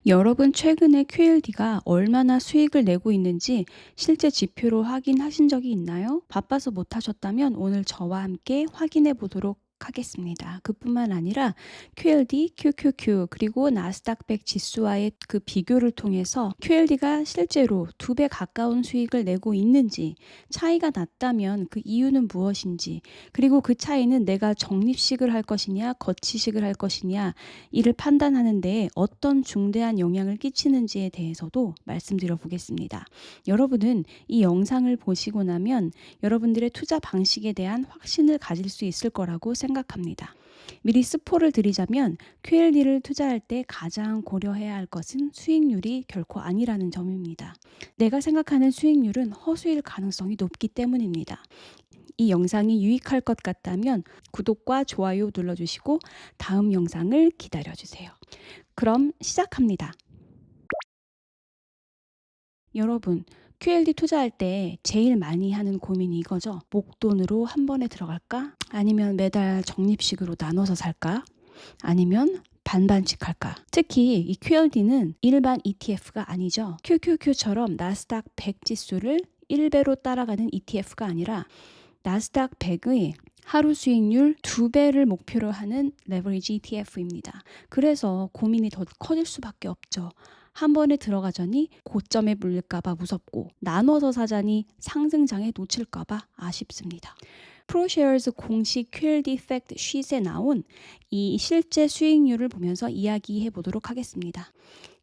여러분 최근에 QLD가 얼마나 수익을 내고 있는지 실제 지표로 확인하신 적이 있나요? 바빠서 못하셨다면 오늘 저와 함께 확인해 보도록 하겠습니다. 그뿐만 아니라 QLD, QQQ 그리고 나스닥 100 지수와의 그 비교를 통해서 QLD가 실제로 2배 가까운 수익을 내고 있는지, 차이가 났다면 그 이유는 무엇인지, 그리고 그 차이는 내가 적립식을 할 것이냐 거치식을 할 것이냐 이를 판단하는 데 어떤 중대한 영향을 끼치는지에 대해서도 말씀드려 보겠습니다. 여러분은 이 영상을 보시고 나면 여러분들의 투자 방식에 대한 확신을 가질 수 있을 거라고 생각합니다. 미리 스포를 드리자면 QLD를 투자할 때 가장 고려해야 할 것은 수익률이 결코 아니라는 점입니다. 내가 생각하는 수익률은 허수일 가능성이 높기 때문입니다. 이 영상이 유익할 것 같다면 구독과 좋아요 눌러주시고 다음 영상을 기다려주세요. 그럼 시작합니다. 여러분, QLD 투자할 때 제일 많이 하는 고민이 이거죠. 목돈으로 한 번에 들어갈까? 아니면 매달 적립식으로 나눠서 살까? 아니면 반반씩 할까? 특히 이 QLD는 일반 ETF가 아니죠. QQQ처럼 나스닥 100 지수를 1배로 따라가는 ETF가 아니라 나스닥 100의 하루 수익률 2배를 목표로 하는 레버리지 ETF입니다. 그래서 고민이 더 커질 수밖에 없죠. 한 번에 들어가자니 고점에 물릴까봐 무섭고, 나눠서 사자니 상승장에 놓칠까봐 아쉽습니다. 프로쉐어즈 공식 QLD 팩트 쉿에 나온 이 실제 수익률을 보면서 이야기해 보도록 하겠습니다.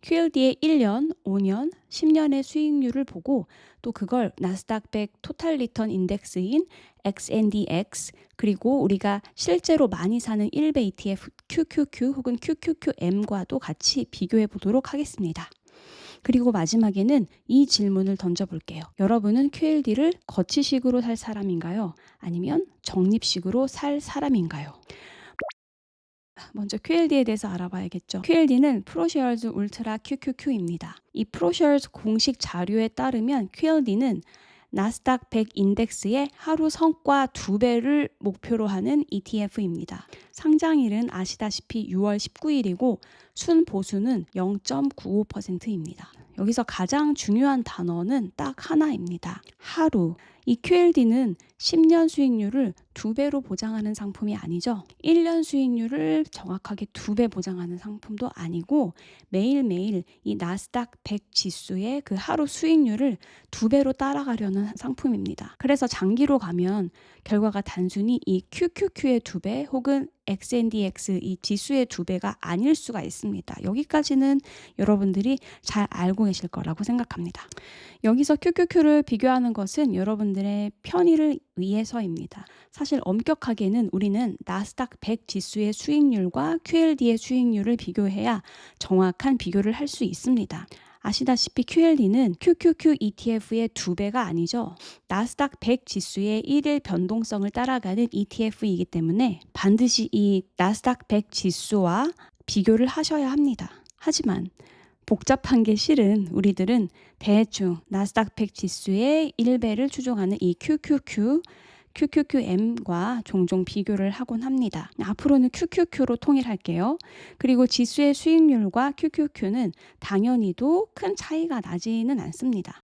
QLD의 1년, 5년, 10년의 수익률을 보고 또 그걸 나스닥 100 토탈 리턴 인덱스인 XNDX 그리고 우리가 실제로 많이 사는 1배 ETF QQQ 혹은 QQQM과도 같이 비교해 보도록 하겠습니다. 그리고 마지막에는 이 질문을 던져볼게요. 여러분은 QLD를 거치식으로 살 사람인가요? 아니면 적립식으로 살 사람인가요? 먼저 QLD에 대해서 알아봐야겠죠. QLD는 프로쉐어즈 울트라 QQQ입니다. 이 프로쉐어즈 공식 자료에 따르면 QLD는 나스닥 100 인덱스의 하루 성과 2배를 목표로 하는 ETF입니다. 상장일은 아시다시피 6월 19일이고 순 보수는 0.95%입니다. 여기서 가장 중요한 단어는 딱 하나입니다. 하루. 이 QLD는 10년 수익률을 2배로 보장하는 상품이 아니죠. 1년 수익률을 정확하게 2배 보장하는 상품도 아니고 매일매일 이 나스닥 100 지수의 그 하루 수익률을 2배로 따라가려는 상품입니다. 그래서 장기로 가면 결과가 단순히 이 QQQ의 2배 혹은 XNDX 이 지수의 2배가 아닐 수가 있습니다. 여기까지는 여러분들이 잘 알고 계실 거라고 생각합니다. 여기서 QQQ를 비교하는 것은 여러분들의 편의를 위해서입니다. 사실 엄격하게는 우리는 나스닥 100 지수의 수익률과 QLD의 수익률을 비교해야 정확한 비교를 할 수 있습니다. 아시다시피 QLD는 QQQ ETF의 2배가 아니죠. 나스닥 100 지수의 1일 변동성을 따라가는 ETF이기 때문에 반드시 이 나스닥 100 지수와 비교를 하셔야 합니다. 하지만 복잡한 게 실은 우리들은 대충 나스닥 100 지수의 1배를 추종하는 이 QQQM과 종종 비교를 하곤 합니다. 앞으로는 QQQ로 통일할게요. 그리고 지수의 수익률과 QQQ는 당연히도 큰 차이가 나지는 않습니다.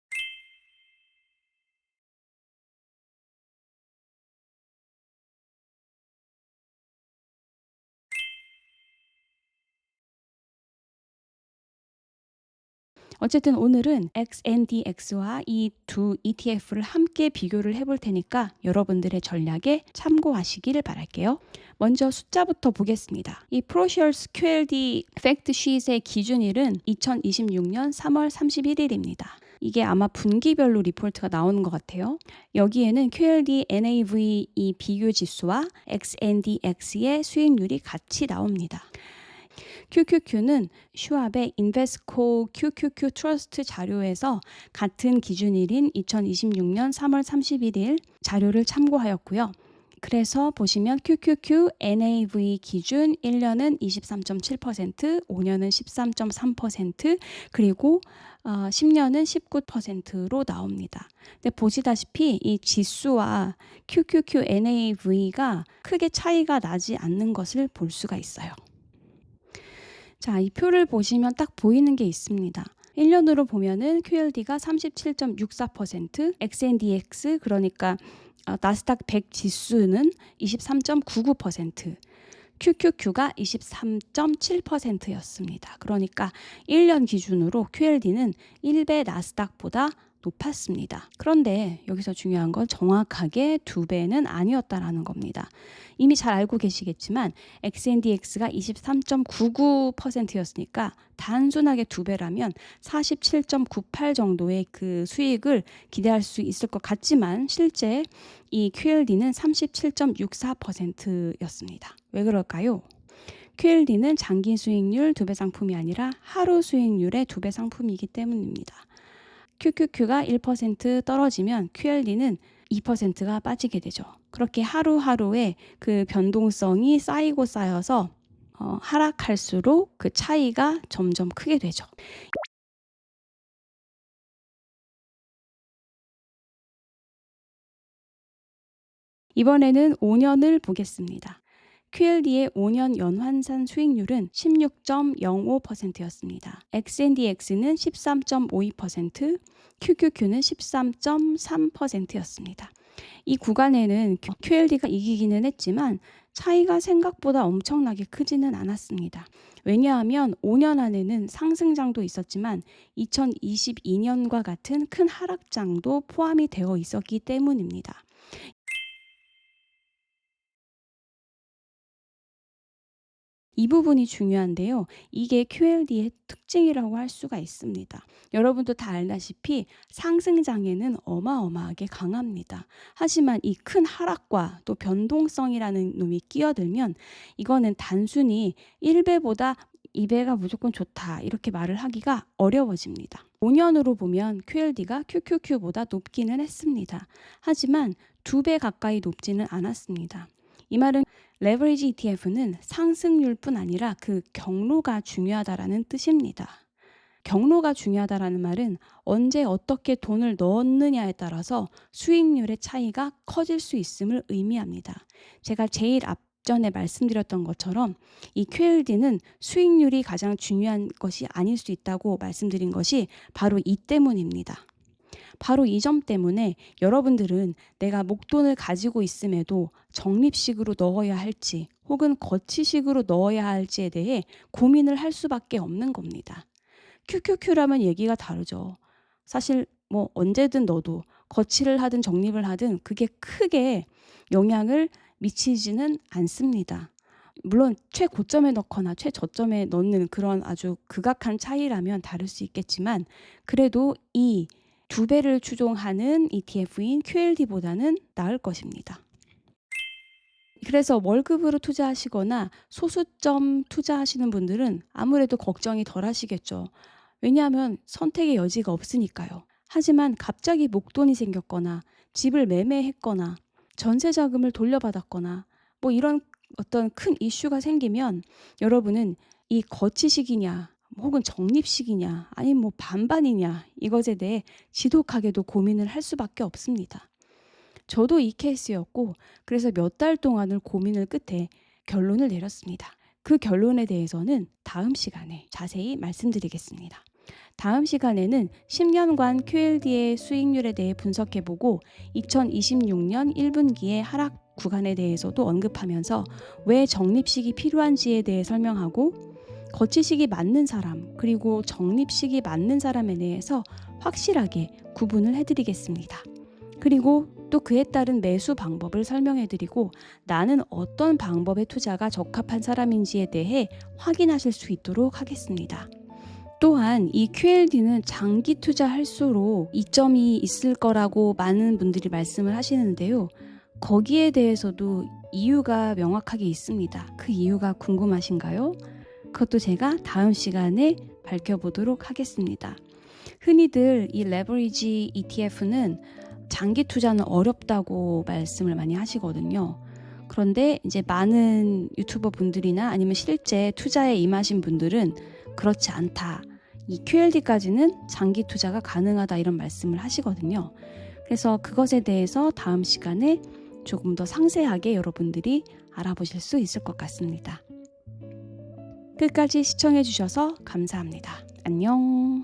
어쨌든 오늘은 XNDX와 이 두 ETF를 함께 비교를 해볼 테니까 여러분들의 전략에 참고하시기를 바랄게요. 먼저 숫자부터 보겠습니다. 이 프로쉐어스 QLD 팩트쉿의 기준일은 2026년 3월 31일입니다. 이게 아마 분기별로 리포트가 나오는 것 같아요. 여기에는 QLD NAV 이 비교 지수와 XNDX의 수익률이 같이 나옵니다. QQQ는 슈왑의 인베스코 QQQ 트러스트 자료에서 같은 기준일인 2026년 3월 31일 자료를 참고하였고요. 그래서 보시면 QQQ NAV 기준 1년은 23.7%, 5년은 13.3%, 그리고 10년은 19%로 나옵니다. 근데 보시다시피 이 지수와 QQQ NAV가 크게 차이가 나지 않는 것을 볼 수가 있어요. 자, 이 표를 보시면 딱 보이는 게 있습니다. 1년으로 보면은 QLD가 37.64%, XNDX 그러니까 나스닥 100 지수는 23.99%, QQQ가 23.7%였습니다. 그러니까 1년 기준으로 QLD는 1배 나스닥보다 높았습니다. 그런데 여기서 중요한 건 정확하게 2배는 아니었다라는 겁니다. 이미 잘 알고 계시겠지만 XNDX가 23.99%였으니까 단순하게 2배라면 47.98 정도의 그 수익을 기대할 수 있을 것 같지만 실제 이 QLD는 37.64%였습니다. 왜 그럴까요? QLD는 장기 수익률 2배 상품이 아니라 하루 수익률의 2배 상품이기 때문입니다. QQQ가 1% 떨어지면 QLD는 2%가 빠지게 되죠. 그렇게 하루하루의 그 변동성이 쌓이고 쌓여서 하락할수록 그 차이가 점점 크게 되죠. 이번에는 5년을 보겠습니다. QLD의 5년 연환산 수익률은 16.05%였습니다. XNDX는 13.52%, QQQ는 13.3%였습니다. 이 구간에는 QLD가 이기기는 했지만 차이가 생각보다 엄청나게 크지는 않았습니다. 왜냐하면 5년 안에는 상승장도 있었지만 2022년과 같은 큰 하락장도 포함이 되어 있었기 때문입니다. 이 부분이 중요한데요. 이게 QLD의 특징이라고 할 수가 있습니다. 여러분도 다 알다시피 상승장에는 어마어마하게 강합니다. 하지만 이 큰 하락과 또 변동성이라는 놈이 끼어들면 이거는 단순히 1배보다 2배가 무조건 좋다 이렇게 말을 하기가 어려워집니다. 5년으로 보면 QLD가 QQQ보다 높기는 했습니다. 하지만 2배 가까이 높지는 않았습니다. 이 말은 레버리지 ETF는 상승률뿐 아니라 그 경로가 중요하다라는 뜻입니다. 경로가 중요하다라는 말은 언제 어떻게 돈을 넣느냐에 따라서 수익률의 차이가 커질 수 있음을 의미합니다. 제가 제일 앞전에 말씀드렸던 것처럼 이 QLD는 수익률이 가장 중요한 것이 아닐 수 있다고 말씀드린 것이 바로 이 때문입니다. 바로 이 점 때문에 여러분들은 내가 목돈을 가지고 있음에도 적립식으로 넣어야 할지 혹은 거치식으로 넣어야 할지에 대해 고민을 할 수밖에 없는 겁니다. QQQ라면 얘기가 다르죠. 사실 뭐 언제든 넣어도 거치를 하든 적립을 하든 그게 크게 영향을 미치지는 않습니다. 물론 최고점에 넣거나 최저점에 넣는 그런 아주 극악한 차이라면 다를 수 있겠지만 그래도 이 2배를 추종하는 ETF인 QLD보다는 나을 것입니다. 그래서 월급으로 투자하시거나 소수점 투자하시는 분들은 아무래도 걱정이 덜 하시겠죠. 왜냐하면 선택의 여지가 없으니까요. 하지만 갑자기 목돈이 생겼거나 집을 매매했거나 전세 자금을 돌려받았거나 뭐 이런 어떤 큰 이슈가 생기면 여러분은 이 거치식이냐 혹은 적립식이냐 아니면 뭐 반반이냐 이것에 대해 지독하게도 고민을 할 수밖에 없습니다. 저도 이 케이스였고 그래서 몇 달 동안을 고민을 끝에 결론을 내렸습니다. 그 결론에 대해서는 다음 시간에 자세히 말씀드리겠습니다. 다음 시간에는 10년간 QLD의 수익률에 대해 분석해보고 2026년 1분기의 하락 구간에 대해서도 언급하면서 왜 적립식이 필요한지에 대해 설명하고 거치식이 맞는 사람 그리고 적립식이 맞는 사람에 대해서 확실하게 구분을 해드리겠습니다. 그리고 또 그에 따른 매수 방법을 설명해드리고 나는 어떤 방법의 투자가 적합한 사람인지에 대해 확인하실 수 있도록 하겠습니다. 또한 이 QLD는 장기 투자할수록 이점이 있을 거라고 많은 분들이 말씀을 하시는데요. 거기에 대해서도 이유가 명확하게 있습니다. 그 이유가 궁금하신가요? 그것도 제가 다음 시간에 밝혀보도록 하겠습니다. 흔히들 이 레버리지 ETF는 장기 투자는 어렵다고 말씀을 많이 하시거든요. 그런데 이제 많은 유튜버 분들이나 아니면 실제 투자에 임하신 분들은 그렇지 않다. 이 QLD까지는 장기 투자가 가능하다 이런 말씀을 하시거든요. 그래서 그것에 대해서 다음 시간에 조금 더 상세하게 여러분들이 알아보실 수 있을 것 같습니다. 끝까지 시청해주셔서 감사합니다. 안녕.